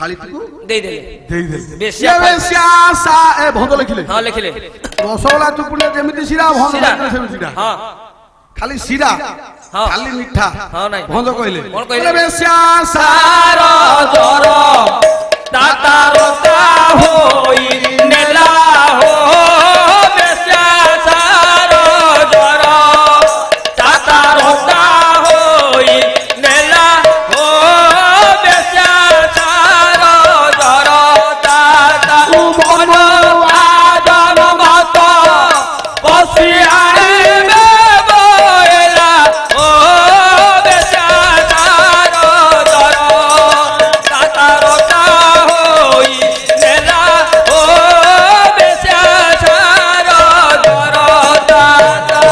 ଥାଳିକୁ ଦେଇଦେଲେ ବେଶ୍ୟା ସା ଏ ଭଞ୍ଜ ଲେଖିଲେ ହଁ ଲେଖିଲେ ରସଗୋଲା ଚୁପୁଡିଲେ ଯେମିତି ଶିରା ଭଞ୍ଜ ଲେଖିଲେ ସେମିତି ଶିରା ହଁ ଖାଲି ଶିରା ହଁ ଖାଲି ମିଠା ହଁ ନାଇଁ ଭଞ୍ଜ କହିଲେ କଣ କହିଲେ ବେଶ୍ୟା ସାର ଜର ତାତାର ତା ହୋଇ ନେଲା ହୋ ବେଶ୍ୟା ସାର ଜର ତାତାର ତା ହୋଇ ନେଲା ହୋ ବେଶ୍ୟା ସାର ଜର ତାତା ମନ ଆଦନ ମତ ବସି ଆଣିବେ ବଏଲା ଓ ବେଶ୍ୟା ସାର ଜର ତାତାର ତା ହୋଇ ନେଲା ଓ ବେଶ୍ୟା ସାର ଜର ତାତା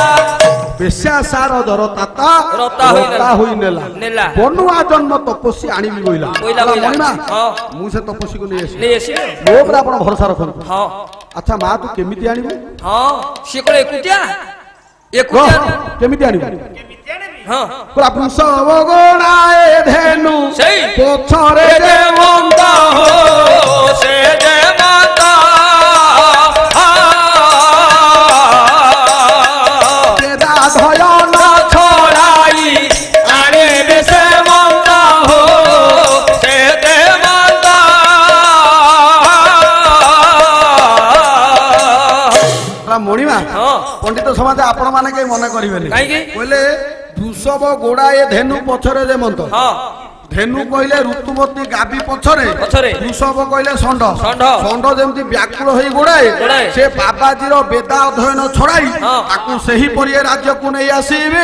ବେଶ୍ୟା ସାର ଦର ତାତା ରତା ହୋଇ ନେଲା ନେଲା ବନୁଆ ଜନ୍ମ ତପସ୍ୟା ଆଣିବି ବୋଇଲା ବୋଇଲା ମଣିମା ହଁ ମୁଁ ସେ ତପସ୍ୟାକୁ ନେଇ ଆସିବି ନେଇ ଆସିବେ ମୋ ଉପରେ ଆପଣ ଭରସା ରଖନ୍ତୁ ହଁ ଆଚ୍ଛା ମା ତୁ କେମିତି ଆଣିବୁ ହଁ ସିଏ କଣ ଏକୁଟିଆ କେମିତି ଆଣିବୁ ହଁ ପୁରା ବୃଷଭ ଗୋଡ଼ାଏ ଧେନୁ ସେଇ ପଛରେ ଯେ ମନ୍ଦ ହୋ ସେ ଯେ ମନ୍ଦ କେଦା ଧୟନ ଛড়াই আনিবে সে মন্দ হো সে যে মন্দ মଣିমা ହଁ ପଣ୍ଡିତ ସମାଜ ଆପଣ ମାନେ କେହି ମନେ କରିବେନି କାହିଁକି କହିଲେ ବୃଷଭ ଗୋଡ଼ାଏ ଧେନୁ ପଛରେ ଯେ ମନ୍ତ ହଁ ଧେନୁ କହିଲେ ଋତୁମତୀ ଗାବି ପଛରେ ପଛରେ ବୃଷଭ କହିଲେ ଷଣ୍ଢ ଷଣ୍ଢ। ଷଣ୍ଢ ଯେମିତି ବ୍ୟାକୁଳ ହେଇ ଗୋଡ଼ାଏ ଗୋଡ଼ାଏ। ସେ ବାବାଜୀର ବେଦା ଅଧ୍ୟୟନ ଛଡ଼ାଇ ହଁ। ତାକୁ ସେହିପରି ଏ ରାଜ୍ୟକୁ ନେଇ ଆସିବେ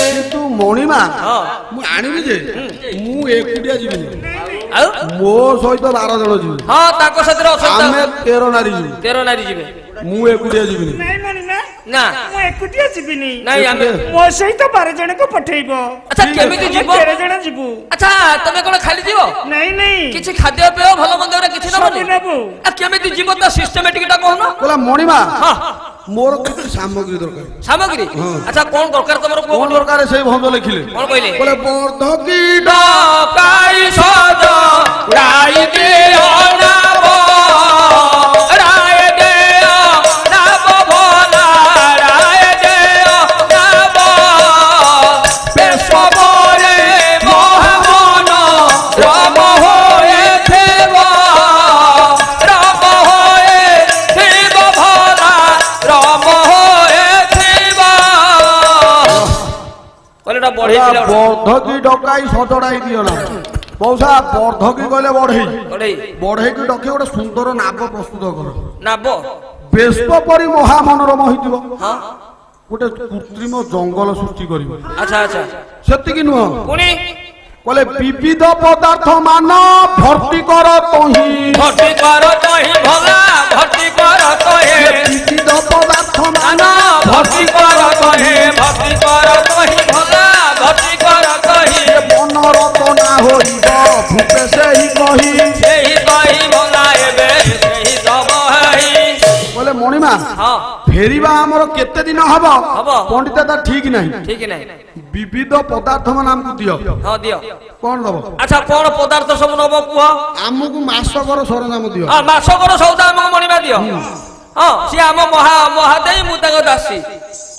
କିନ୍ତୁ ମଣିମା ହଁ ମୁଁ ଆଣିବି ଯେ ମୁଁ ଏକୁଟିଆ ଯିବିନି ଆଉ ମୋ ସହିତ 12 ଜଣ ଯିବେ ହଁ ତାଙ୍କ ସାଥିରେ ଆମେ ଅଛନ୍ତି 13 ନାରୀ ଯିବୁ 13 ନାରୀ ଯିବେ ମୁଁ ଏକୁଟିଆ ଯିବିନି ନାଇଁ ମଣିମା ନା ମୁଁ ଏକୁଟିଆ ଯିବିନି ନାଇଁ ଆମେ ମୋ ସହିତ 12 ଜଣକୁ ପଠେଇବ ଆଚ୍ଛା କେମିତି ଯିବ 13 ଜଣ ଯିବୁ ଆଚ୍ଛା ତମେ କଣ ଖାଲି ଯିବ ନାଇଁ ନାଇଁ କିଛି ଖାଦ୍ୟ ପେୟ ଭଲ ମନ୍ଦ କିଛି ସବୁ ନବନି ନେବୁ କେମିତି ଯିବ ତା ସିଷ୍ଟମେଟିକ ଟା କହୁନ କହିଲା ମଣିମା ହଁ ମୋର କିଛି ସାମଗ୍ରୀ ଦରକାର ସାମଗ୍ରୀ ଆଚ୍ଛା କଣ ଦରକାର ତମର କଣ ଦରକାର ସେଇ ଭଞ୍ଜ ଲେଖିଲେ କଣ କହିଲେ କହିଲେ ବର୍ଦ୍ଧକୀ ଡକାଇ ସଜ ରାଇ ଦିଅ ନାବ ରାୟ ଦେୟ ନାବ ଭଲା ରାୟ ଦେୟ ନାବ পেশবরে মহামন রম হয়ে দেব রম হয়ে দেব ভলা রম হয়ে দেব বলেটা বড়ই দিলা ବର୍ଦ୍ଧକୀ ଡକାଇ ସଜଡାଇ ଦିଅ ନା ମଉସା ବର୍ଦ୍ଧକୀ କହିଲେ ବଢେଇ ବড়ই ବଢେଇକି ଡକେଇ ଗୋଟେ ସୁନ୍ଦର ନାବ ପ୍ରସ୍ତୁତ କର নাব ବେଶ ପରି ମହାମନୋରମ ହେଇଥିବ হ্যাঁ ଗୋଟେ କୃତ୍ରିମ ଜଙ୍ଗଲ ସୃଷ୍ଟି କରିବ আচ্ছা আচ্ছা ସେତିକି ନୁହଁ পুনি କହିଲେ ବିବିଧ ପଦାର୍ଥ ମାନ ଭର୍ତ୍ତି କର ତହିଁ ভর্তি কর তহি ভলা ভর্তি কর তহে ବିବିଧ ପଦାର୍ଥ ମାନ না ভর্তি কর তহে ভর্তি কর তহি ভলা ভর্তি কর তহি মনোরতনা হইব ভূপে সেই কহি সেই তহি ভলা এবে সেই সব হেই କହିଲେ মণিমা হ্যাঁ ଫେରିବା ଆମର କେତେ ଦିନ ହବ ହବ। ପଣ୍ଡିତ ତା ଠିକ ନାହିଁ ঠিক নাই ବିବିଧ ପଦାର୍ଥ ମାନ ଆମକୁ ଦିଅ হ্যাঁ দিও କଣ ଦବ আচ্ছা কোন পদার্থ সব নব কুহ ଆମକୁ ମାସକର ସରଞ୍ଜାମ ଦିଅ হ্যাঁ মাসকর সৌদা আমাকে মণিমা দিও হ্যাঁ সে আম মহাদেই মু তাঙ্ক দাসী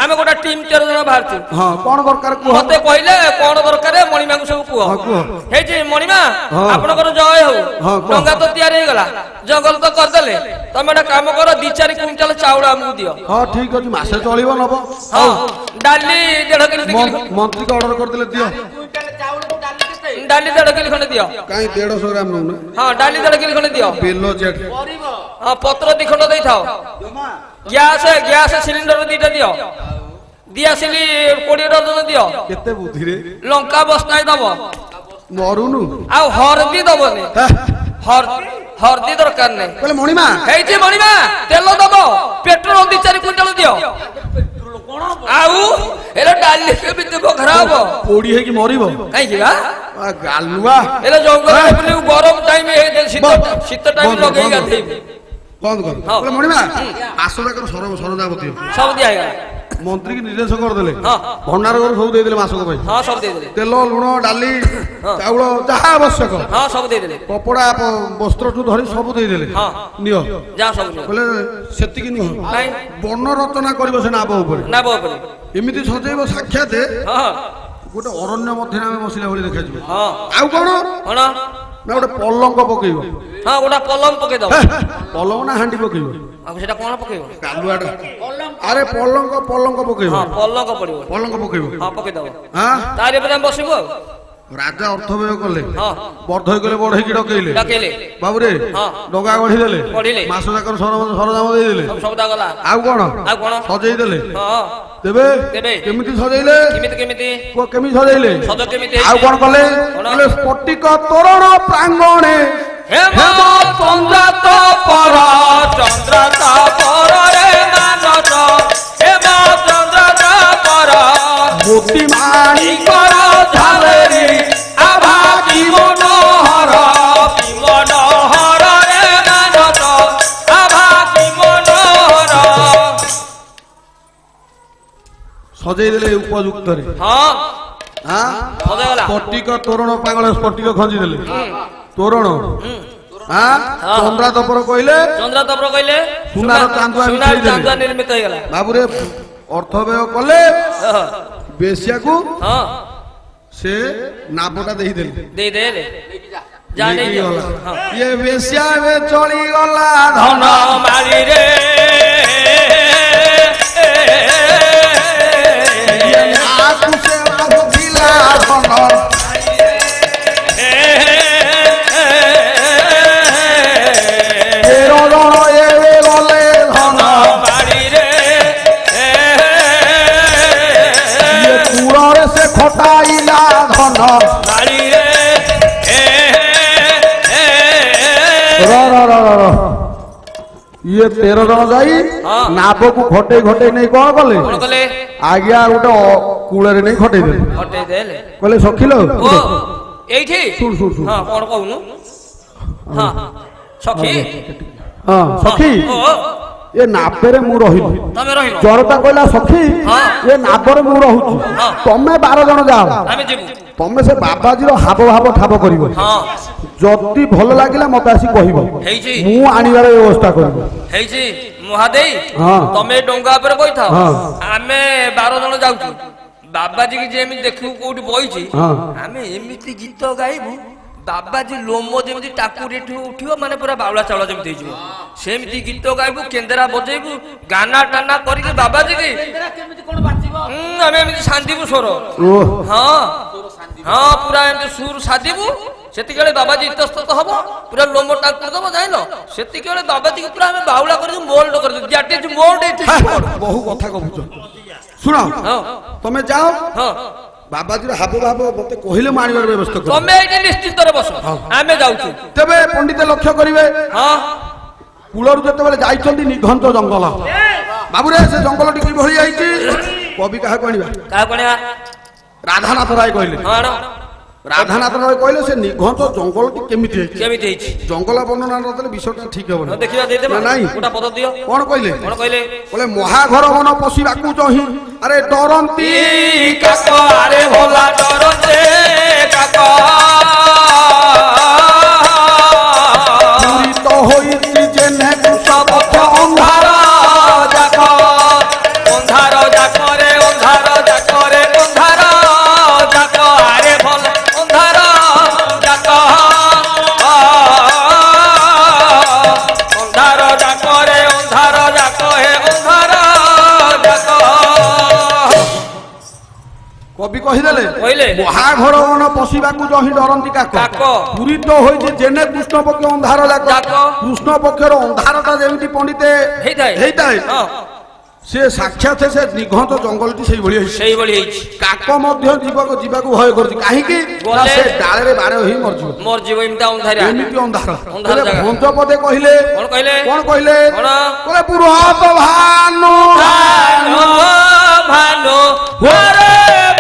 আমি গোটা টিম 13 জন বাহারছু ହଁ କଣ ଦରକାର କୁହ মতে কইলে কোন দরকার মণিমাকে সব কুহ ହଁ କୁହ ହେଇଛି ମଣିମା ହଁ। ଆପଣଙ୍କର ଜୟ ହଉ ହଁ, କୁହ। ଡଙ୍ଗା ତ ତିଆରି ହେଇଗଲା ଜଙ୍ଗଲ ତ କରିଦେଲେ ତମେ ଗୋଟେ କାମ କର 2-4 କୁଇଣ୍ଟାଲ ଚାଉଳ ଆମକୁ ଦିଅ ହଁ ଠିକ ଅଛି ମାସେ ଚଳିବ ନବ ହଁ ଡାଲି 1.5 କିଲୋ ମନ୍ତ୍ରୀକି ଅର୍ଡର କରିଦେଲେ ଦିଅ ଡାଲି 1.5 କିଲୋ ଖଣ୍ଡେ ଦିଅ କାହିଁ 150 ଗ୍ରାମ ନଉନା ହଁ ଡାଲି 1.5 କିଲୋ ଖଣ୍ଡେ ଦିଅ ବେଲ ଜେଟ୍ ହଁ ପତ୍ର 2 ଖଣ୍ଡ ଦେଇଥାଅ ଗ୍ୟାସ ସିଲିଣ୍ଡର 2ଟା ଦିଅ ଦିଆସିଲି 20 ଡର୍ଜନ ଦିଅ କେତେ ବୁଦ୍ଧିରେ ଲଙ୍କା ବସ୍ତାଏ ଦବ ମରୁନୁ ଆଉ ହଳଦୀ ଦବନି ହଳଦୀ ଦରକାର ନାହିଁ କହିଲେ ମଣିମା ହେଇଛି ମଣିମା ତେଲ ଦବ ପେଟ୍ରୋଲ 2-4 କୁଇଣ୍ଟାଲ ଦିଅ ଆଉ ଏଲେ ଡାଲି କେମିତି ବଘରା ହବ ପୋଡି ହେଇକି ମରିବ କାହିଁକି ବା ଗାଲୁଆ ଏଲେ ଜଙ୍ଗଲ ବୁଲିବୁ ଗରମ ଟାଇମ ଶୀତ ଟାଇମ ଲଗେଇ ଗାଧେଇବୁ ବନ୍ଦ କର କହିଲେ ମଣିମା ଆସବାକର ସରଞ୍ଜାମ ଦିଅ ସବୁ ଦିଆ ହେଇଗଲା ମନ୍ତ୍ରୀ କି ନିର୍ଦ୍ଦେଶ କରିଦେଲେ ହଁ। ଭଣ୍ଡାର ଘର ସବୁ ଦେଇଦେଲେ ମାସକ ପାଇଁ ହଁ ସବୁ ଦେଇଦେଲେ ତେଲ ଲୁଣ ଡାଲି ହଁ। ଚାଉଳ ଯାହା ଆବଶ୍ୟକ ହଁ ସବୁ ଦେଇଦେଲେ କପଡା ବସ୍ତ୍ରଠୁ ଧରି ସବୁ ଦେଇଦେଲେ ହଁ। ନିଅ ଯାହା ସବୁ ନିଅ। ବୋଲେ ସେତିକି ନୁହଁ ନାଇଁ ବର୍ଣ୍ଣ ରଚନା କରିବ ସେ ନାବ ଉପରେ ନା ବୋପରେ ଏମିତି ସଜେଇବ ସାକ୍ଷାତ ହଁ ଗୋଟେ ଅରଣ୍ୟ ମଧ୍ୟରେ ଆମେ ବସିଲା ଭଳି ଦେଖାଯିବ ହଁ ଆଉ କଣ କଣ ନା ଗୋଟେ ପଲଙ୍କ ପକେଇବ ହଁ ଗୋଟା ପଲମ ପକେଇ ଦବ ପଲଙ୍କ ନା ହାଣ୍ଡି ପକେଇବ ଆଉ ସେଟା କଣ ପକେଇବ କାଲୁଆଟା ଆରେ ପଲଙ୍କ ପକେଇବ ହଁ ପଲଙ୍କ ପଡିବ ପଲଙ୍କ ପକେଇବ ହଁ ପକେଇ ଦବ ହଁ ତାରି ଉପରେ ଆମେ ବସିବୁ ଆଉ ରାଜା ଅର୍ଥ ବ୍ୟୟ କଲେ ହଁ ବର୍ଦ୍ଧଇ କଲେ ବଢେଇକି ଡକେଇଲେ ଡକେଇଲେ ବାବୁରେ ହଁ। ଡଙ୍ଗା ଗଢିଦେଲେ ଗଢିଲେ। ମାସ ଯାକର ସରଞ୍ଜାମ ଦେଇଦେଲେ ସବୁ ସଉଦା ଗଲା ଆଉ କଣ ଆଉ କଣ ସଜେଇ ଦେଲେ ହଁ ତେବେ ତେବେ କେମିତି ସଜେଇଲେ କେମିତି କୁହ, କେମିତି ସଜେଇଲେ ସଜ କେମିତି ଆଉ ହେଇଛି? କଣ କଲେ କଣ? କହିଲେ ସ୍ଫଟିକ ତୋରଣ ପ୍ରାଙ୍ଗଣେ ହେମ ଚନ୍ଦ୍ରାତ ପର ଚନ୍ଦ୍ରାତ ପର ରେ ମାନସ ହେମ ଚନ୍ଦ୍ରାତ ପର ମୋତି ମାଣି କର ଝାଲେରି ଆଭା କି ମନୋହର ରେ ମାନସ ଆଭା କି ମନୋହର ସଜେଇ ଦେଲେ ଉପଯୁକ୍ତରେ ହଁ ହଁ ସଜାଗଲା ସ୍ଫଟିକ ତୋରଣ ପ୍ରାଙ୍ଗଣେ ସ୍ଫଟିକ ଖଞ୍ଜି ଦେଲେ ତୋରଣ ହଁ ଚନ୍ଦ୍ରା ତପର କହିଲେ ଚନ୍ଦ୍ର ତପ୍ର କହିଲେ ସୁନାର ଚାନ୍ଦୁଆ ସୁନାର ମିଶେଇ ଦେଲେ। ଚାନ୍ଦୁଆ ନିର୍ମିତ ହେଇଗଲା ବାବୁରେ ଅର୍ଥ ବ୍ୟୟ କଲେ ହଁ ବେଶ୍ୟାକୁ ହଁ ସେ ନାବଟା ଦେଇଦେଲେ ଦେଇଦେଲେ ଯା ନେଇକି ନେଇ ଗଲା। ହଁ ଇଏ ବେଶ୍ୟା ଏବେ ଚଳିଗଲା ଧନ ମାରି ରେ ଆକୁ ସେ ଭାବୁଥିଲା ଧନ ତେର ଜଣ ଏବେ ଗଲେ ଧନ ଇଏ କୂଳରେ ସେ ଖଟାଇଲା ଧନ ର ଇଏ 13 ଜଣ ଯାଇ ହଁ। ନାବକୁ ଘଟେଇ ନେଇ କଣ କଲେ କଣ କଲେ ଆଜ୍ଞା ଗୋଟେ କୂଳରେ ନେଇ ଖଟେଇ ଦେଲେ ହଟେଇ ଦେଲେ କହିଲେ ସଖିଲ ଓ ଏଇଠି ଶୁଣ, ଶୁଣ, ଶୁଣ। ହଁ କଣ କହୁନୁ ହଁ ସଖୀ ହଁ ସଖୀ ଓ ଏ ନାବରେ ମୁଁ ରହିଲି ତମେ ରହିବ ଜନତା କହିଲା ସଖୀ ହଁ। ଏ ନାବରେ ମୁଁ ରହୁଛି ହଁ। ତମେ 12 ଜଣ ଯାଅ ଆମେ ଯିବୁ ତମେ ସେ ବାବାଜୀର ହାବ ଭାବ ଠାବ କରିବ ହଁ ଯଦି ଭଲ ଲାଗିଲା ମତେ ଆସି କହିବ ହେଇଛି ମୁଁ ଆଣିବାର ବ୍ୟବସ୍ଥା କରିବି ହେଇଛି ମହାଦେଇ ହଁ। ତମେ ଡଙ୍ଗା ଉପରେ କହିଥାଅ ହଁ। ଆମେ 12 ଜଣ ଯାଉଛୁ ବାବାଜୀ କି ଯେମିତି ଦେଖିବୁ କୋଉଠି ବଇଛି ହଁ। ଆମେ ଏମିତି ଗୀତ ଗାଇବୁ ବାବାଜୀ ଲୋମ ଯେମିତି ଟାକୁରି ଉଠିବ ମାନେ ପୁରା ବାଉଳା ଚାଉଳ ଯେମିତି ହେଇଯିବ ସେମିତି ଗୀତ ଗାଇବୁ କେନ୍ଦେରା ବଜେଇବୁ ଗାନା ଟାନା କରିକି ବାବାଜୀ କି ଆମେ ଏମିତି ସାନ୍ଦିବୁ ସ୍ୱର ଓ ହଁ ହଁ ପୁରା ଏମିତି ସୁର ସାଧିବୁ ସେତିକିବେଳେ ବାବାଜୀ ଇତସ୍ତତ ହବ ପୁରା ଲୋମ ଟାକୁରି ଦବ ଜାଣିଲ ସେତିକିବେଳେ ବାବାଜୀକି ପୁରା ଆମେ ବାଉଳା କରିଦେବୁ ମୋଲ୍ଡ କରିଦେବୁ that is mould eat is mould ବହୁ କଥା କହୁଛ ଶୁଣ ହଁ ତମେ ଯାଅ ହଁ ବାବାଜୀର ହାବ ଭାବ ମତେ କହିଲେ ମୁଁ ଆଣିବାର ବ୍ୟବସ୍ଥା କରିବି ତମେ ଏଇଠି ନିଶ୍ଚିନ୍ତରେ ବସ ଆମେ ଯାଉଛୁ ତେବେ ପଣ୍ଡିତ ଲକ୍ଷ୍ୟ କରିବେ ହଁ କୂଳରୁ ଯେତେବେଳେ ଯାଇଛନ୍ତି ନିଘଞ୍ଚ ଜଙ୍ଗଲ ବାବୁରେ ସେ ଜଙ୍ଗଲଟି କିଭଳି ଯାଇଛି କବି କାହାକୁ ଆଣିବା କାହାକୁ ଆଣିବା ରାଧାନାଥ ରାୟ କହିଲେ ହଁ ଆଣ ରାଧାନାଥ ରାୟ କହିଲେ ସେ ନିଘଞ୍ଚ ଜଙ୍ଗଲଟି କେମିତି ହେଇଛି କେମିତି ହେଇଛି ଜଙ୍ଗଲ ବର୍ଣ୍ଣନା ନଦେଲେ ବିଷୟଟା ଠିକ ହବ ହଁ, ଦେଖିବା ଦେଇଦେବା ନା ନାଇଁ ଗୋଟା ପଦ ଦିଅ କଣ କହିଲେ କଣ କହିଲେ କହିଲେ ମହାଘର ବନ ପଶିବାକୁ ଚାହିଁ ଆରେ ଡରନ୍ତି କାକ ଆରେ ଭୋଲା ଡରତେ କାକ ପୂରିତ ହୋଇଛି ଯେନେ ପଥ ଅନ୍ଧାର ଯାକ ଅନ୍ଧାର ଯାକରେ ଅନ୍ଧାର ଯାକରେ ଅନ୍ଧାର ଯାକ ଆରେ ଭଲ ଅନ୍ଧାର ଯାକ ଅନ୍ଧାର ଯାକରେ ଅନ୍ଧାର ଯାକ ହେ ଅନ୍ଧାର ଯାକ କବି କହିଦେଲେ କହିଲେ ମହାଘର ବନ ପଶିବାକୁ ଚାହିଁ ଡରନ୍ତି କାକ କାକ। ପୂରିତ ହୋଇଛି ଯେନେ କୃଷ୍ଣ ପକ୍ଷ ଅନ୍ଧାର ଯାକ ଯାକ। କୃଷ୍ଣ ପକ୍ଷର ଅନ୍ଧାରଟା ଯେମିତି ପଣ୍ଡିତେ ହେଇଥାଏ ହଁ ସେ ସାକ୍ଷାତ ସେ ନିଘଞ୍ଚ ଜଙ୍ଗଲଟି ସେଇଭଳି ହେଇଛି ସେଇଭଳି ହେଇଛି କାକ ମଧ୍ୟ ଯିବାକୁ ଭୟ କରୁଛି କାହିଁକି ନା ଗଲେ- ସେ ଡାଳରେ ବାଡ଼ ହେଇ ମରିଯିବ ମୋର ଜୀବ ଏମିତି ଅନ୍ଧାରିଆ ଏମିତି ଅନ୍ଧାର ଅନ୍ଧାର ତେବେ ଜାଗା। ଭଞ୍ଜ ପଦେ କହିଲେ କଣ କହିଲେ କଣ କହିଲେ କଣ? କହିଲେ ବୃହତ ଭାନୁ ଭାନୁ ଭାନୁ ହରେ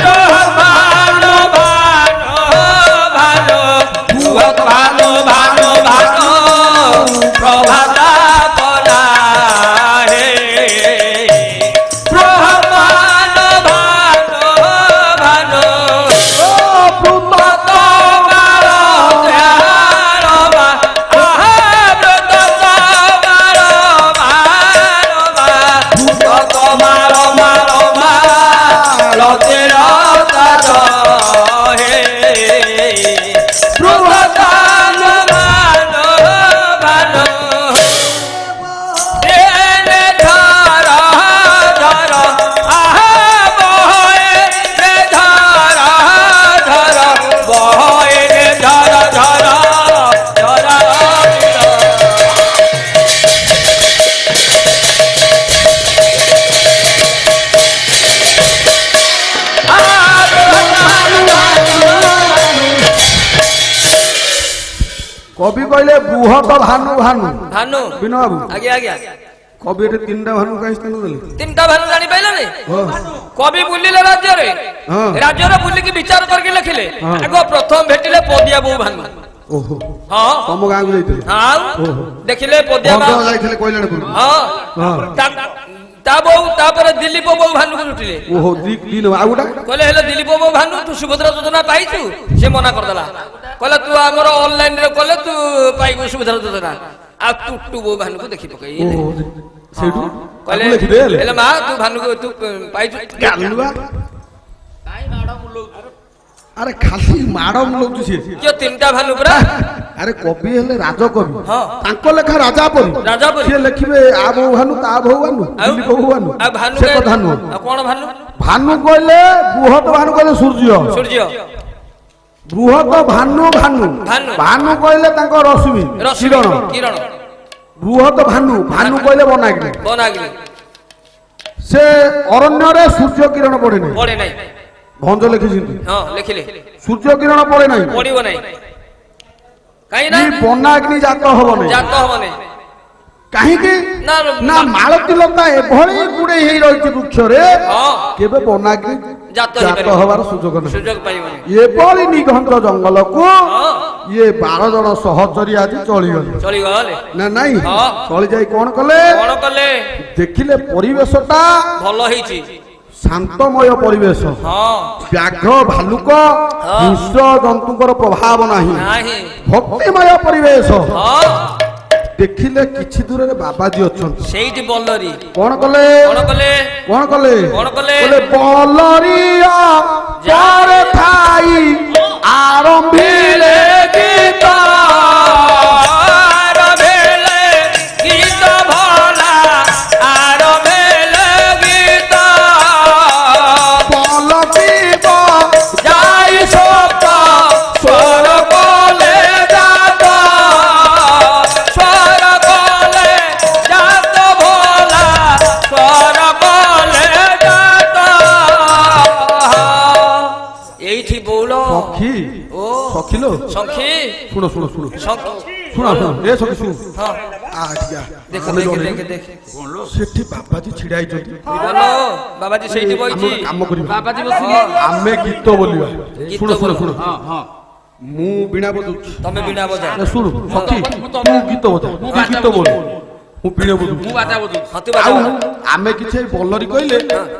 ବୃହତ୍ ଭାନୁ ଭାନୁ ଭାନୁ ବୃହତ୍ ଭାନୁ ଭାନୁ ଭାନୁ ପ୍ରଭାତ ପରା ହେ ବୃହତ୍ কবি কইলে বৃহৎ ভানু ভানু ভানু বিনু বাবু আজ্ঞା আজ্ঞା কবি এটি তিনটা ভানু কাই স্থান দেলে তিনটা ভানু জানি পাইলেনি ହଁ কবি বুলিলে রাজ্যরে ହଁ রাজ্যরে বুলিকি বিচার করকে লেখিলে ହଁ। আগ প্রথম ভেটিলে পদিয়া বউ ভানু ଓହୋ হ্যাঁ ତମ ଗାଁକୁ ଯାଇଥିଲେ ଆଉ ଓହୋ ଦେଖିଲେ ପଦିଆ ଭଦ୍ର ମା ଯାଇଥିଲେ କହିଲେଣି ପୂର୍ବରୁ ହଁ ହଁ ତା ବୋଉ ତାପରେ ଦିଲ୍ଲୀପ ବୋଉ ଭାନୁକୁ ଲୁଟିଲେ ଓହୋ ଦିନ ଆଉ ଗୋଟା କହିଲେ ହେଲେ ଦିଲ୍ଲୀପ ବୋଉ ଭାନୁ ତୁ ସୁଭଦ୍ରା ଯୋଜନା ପାଇଛୁ ସେ ମନା କରିଦେଲା କହିଲା ତୁ ଆମର ଅନଲାଇନ ରେ କଲେ ତୁ ପାଇବୁ ସୁଭଦ୍ରା ଯୋଜନା ଆଉ ଟୁଟୁ ବୋଉ ଭାନୁକୁ ଦେଖି ପକେଇଲେ ଓହୋ ସେଇଠୁ କହିଲେ ତାକୁ ଲେଖିଦେ ହେଲେ ହେଲେ ମା ତୁ ଭାନୁକୁ ତୁ ପାଇଛୁ ଗାଲୁଆ ଆରେ ଖାଲି ମାଡ଼ ମୁଳଉଛୁ ସିଏ କିଏ ତିନିଟା ଭାନୁ ପରା ଆରେ କବି ହେଲେ ରାଜକବି ହଁ। ତାଙ୍କ ଲେଖା ରାଜା ପରି ରାଜା ପରି। ସିଏ ଲେଖିବେ ଆ ବୋଉ ଭାନୁ ତା ବୋଉ ଭାନୁ ଆଉ ଦିଲ୍ଲୀପ ବୋଉ ଭାନୁ ଆଉ ଭାନୁ ସେ କଥା ନୁହଁ ଆଉ କଣ ଭାନୁ ଭାନୁ କହିଲେ ବୃହତ ଭାନୁ କହିଲେ ସୂର୍ଯ୍ୟ ସୂର୍ଯ୍ୟ ବୃହତ ଭାନୁ ଭାନୁ ଭାନୁ। ଭାନୁ କହିଲେ ତାଙ୍କ ରଶ୍ମି ରଶ୍ମି କିରଣ କିରଣ ବୃହତ ଭାନୁ ଭାନୁ କହିଲେ ବନାଗ୍ନି ବନାଗ୍ନି ସେ ଅରଣ୍ୟରେ ସୂର୍ଯ୍ୟ କିରଣ ପଡେ ନାହିଁ ପଡେ ନାହିଁ ଭଞ୍ଜ ଲେଖିଛନ୍ତି ହଁ ଲେଖିଲେ ସୂର୍ଯ୍ୟ କିରଣ ପଡେ ନାହିଁ ପଡିବ ନାହିଁ କାହିଁକି ନା କି ବନାଗ୍ନି ଜାତ ହବ ନାହିଁ ଜାତ ହବ ନାହିଁ କାହିଁକି ନା ନା ମାଳତୀ ଲତା ଏଭଳି ଗୁଡେଇ ହେଇ ରହିଛି ବୃକ୍ଷରେ ହଁ କେବେ ବନାଗ୍ନି ଜାତ ଜାତ ହେଇପାରିବ ହବାର ସୁଯୋଗ ନାହିଁ ସୁଯୋଗ ପାଇବନି ଏଭଳି ନିଘଞ୍ଚ ଜଙ୍ଗଲକୁ ହଁ ଇଏ 12 ଜଣ ସହଚରୀ ଆଜି ଚଳିଗଲେ ଚଳିଗଲେ ନା ନାଇଁ ହଁ। ଚଳି ଯାଇ କଣ କଲେ କଣ କଲେ ଦେଖିଲେ ପରିବେଶଟା ଭଲ ହେଇଛି ଶାନ୍ତମୟ ପରିବେଶ ହଁ ବ୍ୟାଘ୍ର ଭାଲୁକ ହଁ। ହିଂସ୍ର ଜନ୍ତୁଙ୍କର ପ୍ରଭାବ ନାହିଁ ନାହିଁ ଭକ୍ତିମୟ ପରିବେଶ ହଁ ଦେଖିଲେ କିଛି ଦୂରରେ ବାବାଜୀ ଅଛନ୍ତି ସେଇଠି ବଲରି କଣ କଲେ କଣ କଲେ କଣ କଲେ କଣ କଲେ? କହିଲେ ବଲରିଆ ଯାରେ ଥାଇ ଆରମ୍ଭିଲେ ଗୀତ ଆରମ୍ଭିଲେ ଗୀତ ଭଲା ଆରମ୍ଭିଲେ ଗୀତ ବଲବୀବ ଯାଇ ସତ ସ୍ୱର କଲେ ଜାତ ସ୍ୱର କଲେ ଜାତ ଭଲା ସ୍ୱର କଲେ ଜାତ এইଠି বৌল সখী ও সখিলো সখী শুনো শুনো শুনো সখী শুনো শুনো এ সখী শুনো হ্যাঁ আজ্ঞা ଦେଖ ଦେଖ ଦେଖ ଦେଖ ସେଠି ବାବାଜୀ ଛିଡା ହେଇଛନ୍ତି ଭଲ ବାବାଜୀ ସେଇଠି ଆମେ ବଇଛି ଗୋଟେ କାମ କରିବା ବାବାଜୀ ବସିଲେ ଆମେ ଗୀତ ବୋଲିବା ଶୁଣ ଶୁଣ ଶୁଣ ମୁଁ ବୀଣା ବଜାଉଛି ତମେ ବିନା ବଜା ଏ ଶୁଣୁ ସଖୀ ତୁ ଗୀତ ବଜା ତୁ ଗୀତ ବୋଲ ମୁଁ ବୀଣା ବଜାଉଛି ହଁ ତୁ ବାଜା ଆଉ ଆମେ କିଛି ଏଇ ବଲରି କହିଲେ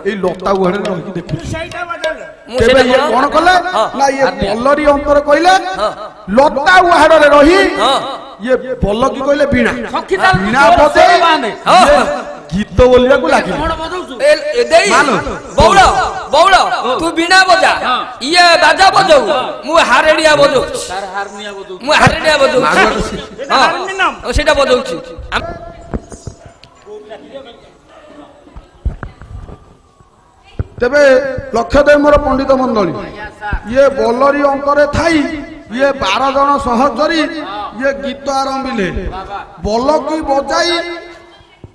ଏଇ ଲତା ଗୁହାଳରେ ରହିକି ଦେଖୁଛୁ ସେଇଟା ବଦଳ ମୁଁ ତେବେ ସେଇଟା ଇଏ କଣ କଲେ ହଁ। ନା ଇଏ ବଲରି ଅନ୍ତର କହିଲେ ହଁ। ଲତା ଗୁହାଳରେ ରହି ହଁ ଇଏ ବଲକି କହିଲେ ବୀଣା ତାର ବୀଣା ଜୋର ବଜେଇ ସ୍ୱର ବାହାନେ। ହଁ। ଇଏ ଗୀତ ବୋଲିବାକୁ ଲାଗିଲେ ଏ ଦେଇ ମାନ। ବଉଳ ବଉଳ ତୁ ବିନା ବଜା ଇଏ ବାଜା ବଜାଉ ମୁଁ ହାରେଡିଆ ବଜାଉଛି ମୁଁ ହାରେଡିଆ ବଜାଉଛି ହଁ ହାରମୋନିୟମ। ଆଉ ସେଇଟା ବଜାଉଛି ତେବେ ଲକ୍ଷ୍ୟ ଦେବ ମୋର ପଣ୍ଡିତ ମଣ୍ଡଳୀ ଇଏ ବଲରି ଅଙ୍କରେ ଥାଇ ଇଏ 12 ଜଣ ସହଚରୀ ଇଏ ଗୀତ ଆରମ୍ଭିଲେ ବଲକି ବଜାଇ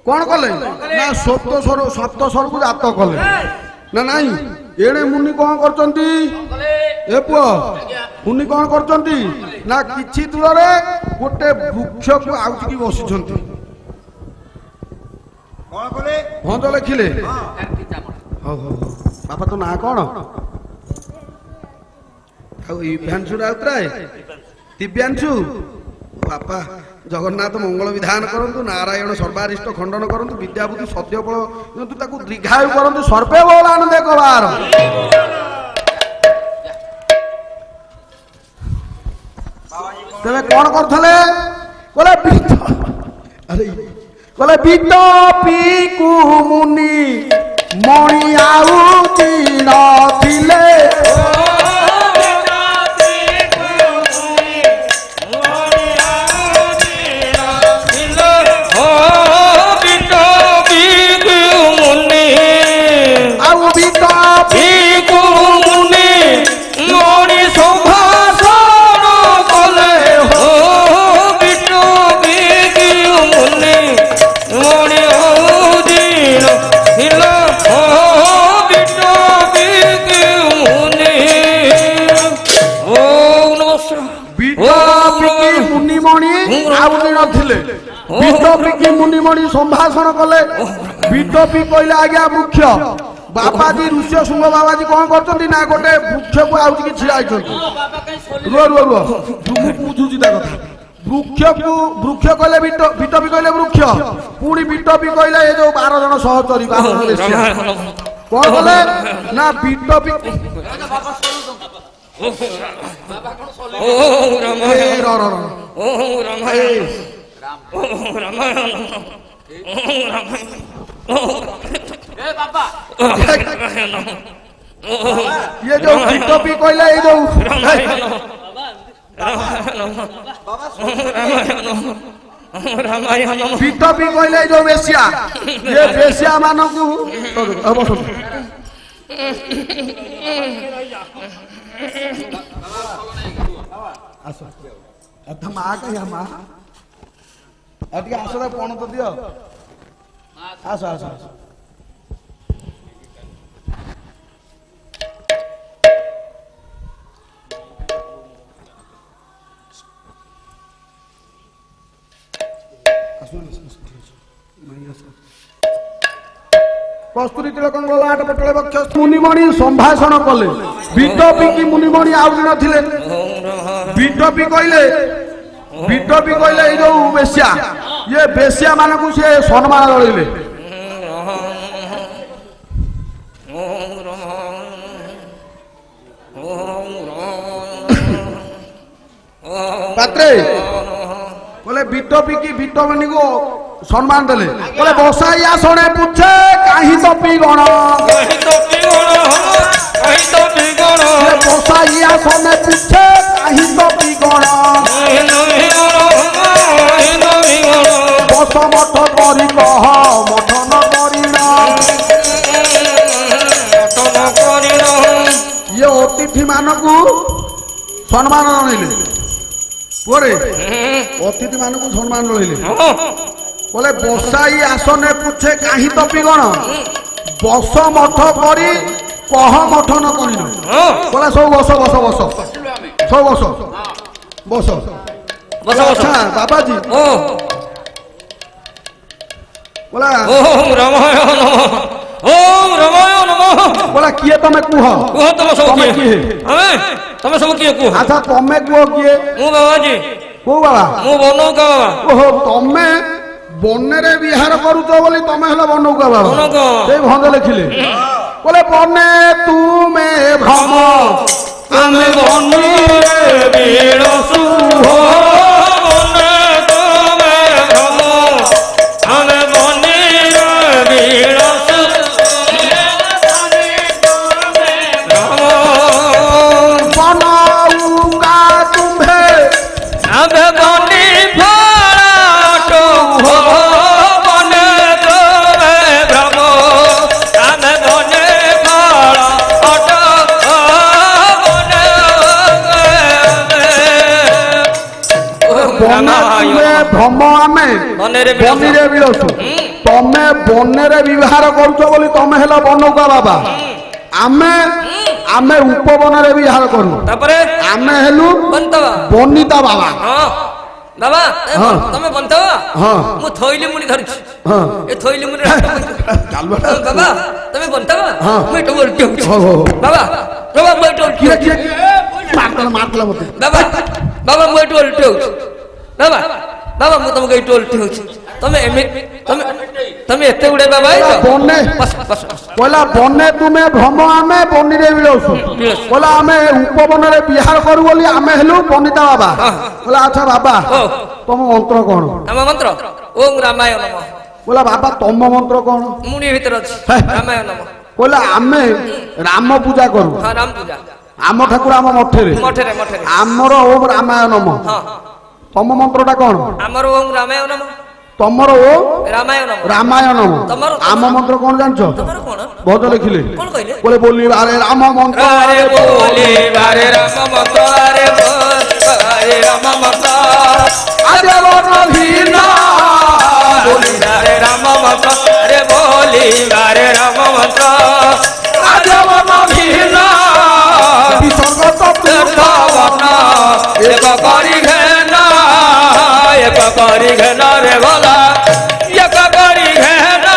କଣ କଲେ ନା ସପ୍ତ ସ୍ୱରକୁ ଜାତ କଲେ ନା ନାଇଁ ଏଣେ ମୁନି କଣ କରୁଛନ୍ତି ଏ ପୁଅ ମୁନି କଣ କରୁଛନ୍ତି ନା କିଛି ଦୂରରେ ଗୋଟେ ବୃକ୍ଷକୁ ଆଉଚିକି ବସିଛନ୍ତି ଭଞ୍ଜ ଲେଖିଲେ ହଉ ହଉ ହଉ ବାପା ତୋ ନାଁ କଣ ଆଉ ଇଭ୍ୟାଂଶୁ ରାଉତରାୟ ଦିବ୍ୟାଂଶୁ ବାପା ଜଗନ୍ନାଥ ମଙ୍ଗଳ ବିଧାନ କରନ୍ତୁ ନାରାୟଣ ସର୍ବାରିଷ୍ଟ ଖଣ୍ଡନ କରନ୍ତୁ ବିଦ୍ୟାବୁଦ୍ଧି ସଦ୍ୟ ଫଳ ଦିଅନ୍ତୁ ତାକୁ ଦୀର୍ଘାୟୁ କରନ୍ତୁ ସର୍ବେ ବଳାନ ଦେଖ ବାର ତେବେ କଣ କରୁଥିଲେ କହିଲେ କହିଲେ ବିଦ ପିକୁ ମୁନି ମଣି ଆଉ ନଥିଲେ ଆଉ ବିଦ ପିକୁ ମୁନି ମଣି ଶୋଭାସନ କଲେ ହୋ ବିଟୁ ବିକି ମୁନି ମଣି ଦିନ ହିଲ ହୋ ବିଟୁ ବିକି ଆସିଲେ ବିଟପିକି ମୁନିମଣି ସମ୍ଭାଷଣ କଲେ। ବିଟପି କହିଲେ ଆଜ୍ଞା ବୃକ୍ଷ ବାବାଜୀ ଋଷ୍ୟ ଶୃଙ୍ଗ ବାବାଜୀ କଣ କରୁଛନ୍ତି ନା ଗୋଟେ ବୃକ୍ଷକୁ ଆଉଟିକି ଛିଡା ହେଇଛନ୍ତି। ରୁହ ରୁହ ରୁହ ମୁଁ ବୁଝୁଛି ତା କଥା। ବୃକ୍ଷ କହିଲେ ବିଟପି କହିଲେ ବୃକ୍ଷ, ପୁଣି ବିଟପି କହିଲେ ଏ ଯୋଉ 12 ଜଣ ସହଚରୀ 12 ଜଣ ବେଶ୍ୟା କଣ କଲେ ନା ବିଟପି ଇଏ ଯୋଉ ବିଟପି କହିଲେ ଏଇ ଯୋଉ ବିଟପି କହିଲେ ଏଇ ଯୋଉ ବେଶ୍ୟା ଇଏ ବେଶ୍ୟା ମାନଙ୍କୁ ମା କହ ମା ଟିକେ ଆସ ପଣ ତ ଦିଅ ଆସ ଆସ ଆସ କସ୍ତୁରୀ ତିଳକଙ୍କ ଲାଟ ପଟଳେ ବକ୍ଷ ମୁନିମଣି ସମ୍ଭାଷଣ କଲେ। ବିଟପି ମୁନିମଣି ଆଉ ନଥିଲେ। ବିଟପି କହିଲେ ଏଇ ଯୋଉ ବେଶ୍ୟା ଇଏ ବେଶ୍ୟା ମାନଙ୍କୁ ସେ ସମ୍ମାନ ଜଣେଇଲେ। ପାତ୍ରେ बोले बिटपी की बिटमणि को सम्मान देले बोले बसाई आसने पूछे कहीं तो पी गण बसाई आसने पूछे कहीं तो पी गण बस मठ करी कह मठन करिण ये अतिथि मानकू सम्मान जणैले पोरे अतिथि मानकू सम्मान जणैले बोले बसाई आसने पूछे कहीं तो पिगण बस मठ करी कह मठ न करिन बोले सब बस बस बस सब बस बस बस अच्छा बाबाजी बोला ओम रामायण नमः ओम रामायण नमः बोला किए तमे कुह तुम सब किए हमें तुम सब किए कुह अच्छा तमे कुह किए मु बाबाजी को बाबा मु बनो का बाबा ओहो तमे बन्ने विहार करूच बोली तमे हला बनौका बाबा से भंग लिखिले बोले बन्ने तुमे भ्रम आमे बन्ने बिरसु हो बन्ने तुमे भ्रम आमे बन्ने बिरसु बनाऊंगा तुम्हें आमे बन्ने फाटो हो बन्ने तुमे भ्रम आमे बन्ने फाटो बने तुमे भ्रम आमे बनेरे बिरसु तमे बन्ने विहार करूच बोली तमे हला बनौका बाबा आमे आमे उपवन विहार करू तापरे आमे हेलु बंतवा बनिता बाबा हां बाबा तमे बंतवा हां मु थोइली मुनि धरछि हां ए थोइली मुनि चालबा बाबा तमे बंतवा हां मु एटो उल्टी होछि हो हो बाबा बाबा मु एटो उल्टी किए मारतला मते बाबा बाबा मु एटो उल्टी होछि बाबा बाबा मु तुमके एटो उल्टी होछि तमे एते उडे बाबा बन्ने बस बस बोला बन्ने तुमे भ्रम आमे बनिरे बिरसु बोला आमे उपवन विहार करू बोली आमे हेलु बनिता बाबा बोला अच्छा बाबा तुम मंत्र कौन नाम मंत्र ओम रामायण नमः बोला बाबा तुम मंत्र कौन मुनि भीतर अछि रामायण नमः बोला आमे राम पूजा करू हां राम पूजा आम ठाकुर आम मठेरे मठेरे आमर ओम रामायण नमः हां तुम मंत्रटा कौन हमर ओम रामायण नमः तमर ओम रामायण नमः रामायण नमः आम मंत्र कौन जानछो तमर कोन बहुत लिखिले कोन कहले बोले बोली बारे राम मंत्र अरे बोली बारे राम मंत्र अरे बोले राम मंत्र आजे वन भीना बोली बारे राम मंत्र अरे बोली बारे राम मंत्र आजे वन भीना विसर्ग तो एक करी घेना एक କରି ଘେନ ରେ ଭଲା ଏକ କରି ଘେନ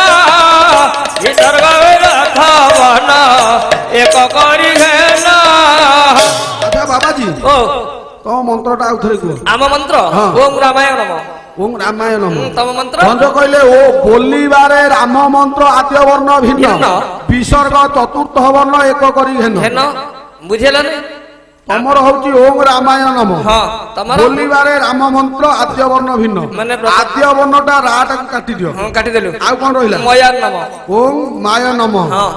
ବିସର୍ଗ ରଥବନ ଏକ କରି ଘେନ। ଆଚ୍ଛା ବାବାଜୀ ଓ ତମ ମନ୍ତ୍ରଟା ଆଉ ଥରେ କୁହ। ଆମ ମନ୍ତ୍ର ହଁ। ଓಂ ରାମାୟ ନମ। ଓಂ ରାମାୟଣ ତମ ମନ୍ତ୍ର ଭଞ୍ଜ କହିଲେ ଓ ବୋଲିବାରେ ରାମ ମନ୍ତ୍ର ଆଦ୍ୟ ବର୍ଣ୍ଣ ଭିନ୍ନ ଭିନ୍ନ। ବିସର୍ଗ ଚତୁର୍ଥ ବର୍ଣ୍ଣ ଏକ କରି ଘେନ। ଘେନ ବୁଝିଲନି? ତମର ହଉଛି ଓಂ ରାମାୟଣ ନମ। ହଁ ତମର ବୋଲିବାରେ ରାମ ମନ୍ତ୍ର ଆଦ୍ୟ ବର୍ଣ୍ଣ ଭିନ୍ନ ମାନେ ପ୍ରଥମ- ଆଦ୍ୟ ବର୍ଣ୍ଣଟା ରାଟାକୁ କାଟିଦିଅ। ହଁ କାଟିଦେଲୁ। ଆଉ କଣ ରହିଲା? ମୟା ନମ। ଓಂ ମାୟ ନମ ହଁ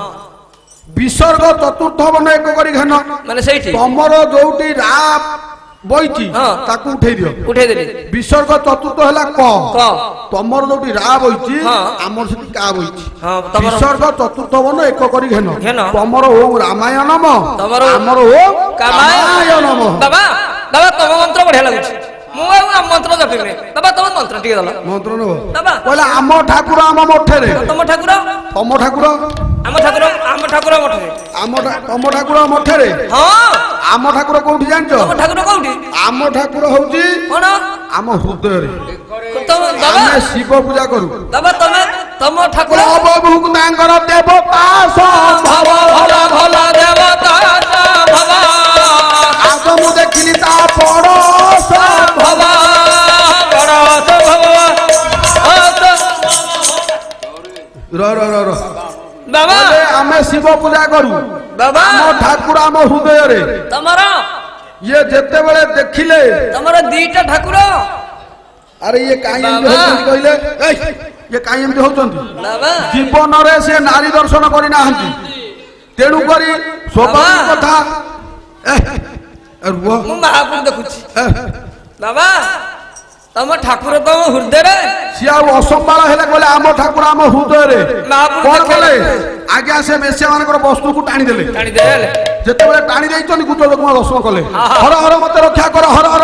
ବିସର୍ଗ ଚତୁର୍ଥ ବର୍ଣ୍ଣ ଏକ କରି ଘେନ। ମାନେ ସେଇଠି ତମର ଯୋଉଠି ରା ବଇଛି ହଁ। ତାକୁ ଉଠେଇ ଦିଅ। ଉଠେଇଦେଲି। ବିସର୍ଗ ଚତୁର୍ଥ ହେଲା କ। କ ତମର ଯୋଉଠି ରା ବଇଛି ହଁ। ଆମର ସେଠି କା ବଇଛି। ହଁ ତମର ବିସର୍ଗ ଚତୁର୍ଥ ବର୍ଣ୍ଣ ଏକ କରି ଘେନ। ଘେନ। ତମର ଓಂ ରାମାୟଣ ନମ ତମର ଆମର ଓಂ କାମାୟ କାମାୟ ନମ। ବାବା ବାବା ତମ ମନ୍ତ୍ର ବଢିଆ ଲାଗୁଛି। ମୁଁ ଆଉ ଆମ ମନ୍ତ୍ର ଜପିବି ବାବା ତମ ମନ୍ତ୍ର ଟିକେ ଦେଲ ମନ୍ତ୍ର ନବ ବାବା। କହିଲା ଆମ ଠାକୁର ଆମ ମଠରେ। ତମ ଠାକୁର ତମ ଠାକୁର ଆମ ଠାକୁର ମଠରେ। ତମ ଠାକୁର ମଠରେ। ହଁ ଆମ ଠାକୁର କୋଉଠି ଜାଣିଛ? ତମ ଠାକୁର କୋଉଠି? ଆମ ଠାକୁର ହଉଛି କଣ? ଆମ ହୃଦୟରେ। ବାବା ଆମେ ଶିବ ପୂଜା କରୁ। ବାବା ତମ ଠାକୁର ପ୍ରଭୁ ତାଙ୍କର ଦେବତା ସମ୍ଭବ ଭଲ ଭଲ ଦେବତା ଭବ ଆଗ ମୁଁ ଦେଖିଲି ତା ପର ଭବ ବଡ଼ ଭବ ବାବା ଆମେ ଶିବ ପୂଜା କରୁ। ବାବା ଆମ ଠାକୁର ଆମ ହୃଦୟରେ। ତମର ଇଏ ଯେତେବେଳେ ଦେଖିଲେ ତମର ଦିଟା ଠାକୁର। ଆରେ ଇଏ କାହିଁ ଏମିତି ବାବା। ହଉଛନ୍ତି କହିଲେ? ଏଇ, ଇଏ କାହିଁ ଏମିତି ହଉଛନ୍ତି? ବାବା ଜୀବନରେ ସେ ନାରୀ ଦର୍ଶନ କରିନାହାନ୍ତି। ତେଣୁ କରି ସ୍ୱାଭାବିକ ବାବା। କଥା ରୁହ ମୁଁ ମହାପୁର ଦେଖୁଛି। ଏ, ବାବା ତମ ଠାକୁର ତମ ହୃଦୟରେ। ସିଏ ଆଉ ଅସମ୍ଭାଳ ହେଲେ କହିଲେ ଆମ ଠାକୁର ଆମ ହୃଦୟରେ। ମହାପୁରୁ କଣ ଦେଖେଇଲେ। କଲେ? ଆଜ୍ଞା ସେ ବେଶ୍ୟା ମାନଙ୍କର ବସ୍ତୁକୁ ଟାଣିଦେଲେ। ଟାଣିଦେଲେ। ଯେତେବେଳେ ଟାଣି ଦେଇଛନ୍ତି ଗୁଜ ଲୋକଙ୍କ ଦର୍ଶନ କଲେ। ହଁ। ହର ହର ମତେ ରକ୍ଷା କର ହର ହର